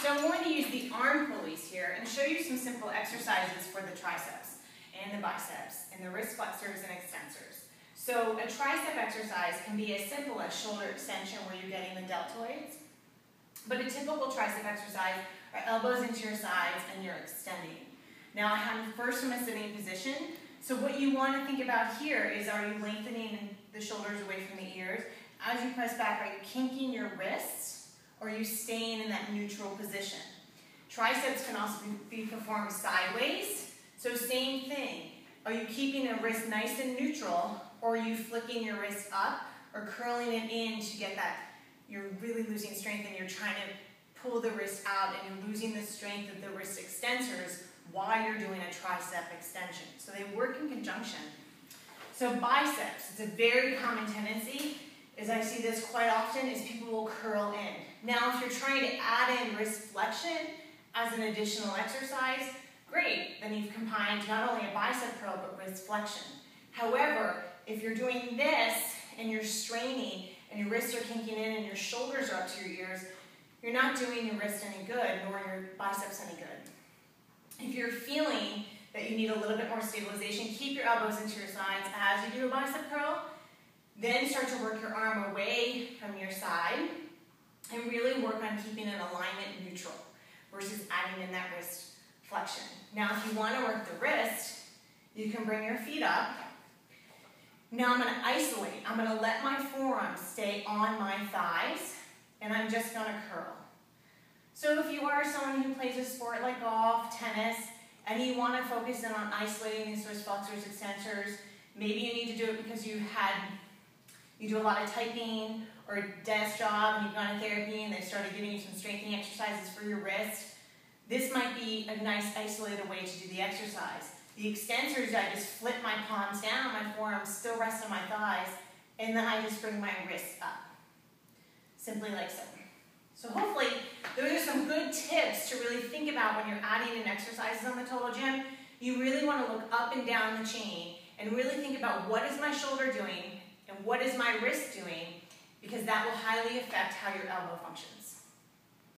So I'm going to use the arm pulleys here and show you some simple exercises for the triceps and the biceps and the wrist flexors and extensors. So a tricep exercise can be as simple as shoulder extension where you're getting the deltoids, but a typical tricep exercise are elbows into your sides and you're extending. Now I have first from a sitting position, so what you want to think about here is, are you lengthening the shoulders away from the ears? As you press back, are you kinking your wrists? Or are you staying in that neutral position? Triceps can also be performed sideways. So same thing. Are you keeping the wrist nice and neutral, or are you flicking your wrist up or curling it in to get that, you're really losing strength and you're trying to pull the wrist out and you're losing the strength of the wrist extensors while you're doing a tricep extension. So they work in conjunction. So biceps, it's a very common tendency, as I see this quite often, is people will curl in. Now, if you're trying to add in wrist flexion as an additional exercise, great. Then you've combined not only a bicep curl, but wrist flexion. However, if you're doing this and you're straining and your wrists are kinking in and your shoulders are up to your ears, you're not doing your wrist any good, nor your biceps any good. If you're feeling that you need a little bit more stabilization, keep your elbows into your sides as you do a bicep curl. Then start to work your arm away from your side and really work on keeping an alignment neutral versus adding in that wrist flexion. Now, if you want to work the wrist, you can bring your feet up. Now I'm going to isolate. I'm going to let my forearms stay on my thighs, and I'm just going to curl. So if you are someone who plays a sport like golf, tennis, and you want to focus in on isolating these wrist flexors, extensors, maybe you need to do it because you do a lot of typing or a desk job and you've gone to therapy and they started giving you some strengthening exercises for your wrist. This might be a nice isolated way to do the exercise. The extensors, I just flip my palms down, my forearms still rest on my thighs, and then I just bring my wrists up. Simply like so. So hopefully, those are some good tips to really think about when you're adding in exercises on the Total Gym. You really want to look up and down the chain and really think about what is my shoulder doing and what is my wrist doing, because that will highly affect how your elbow functions.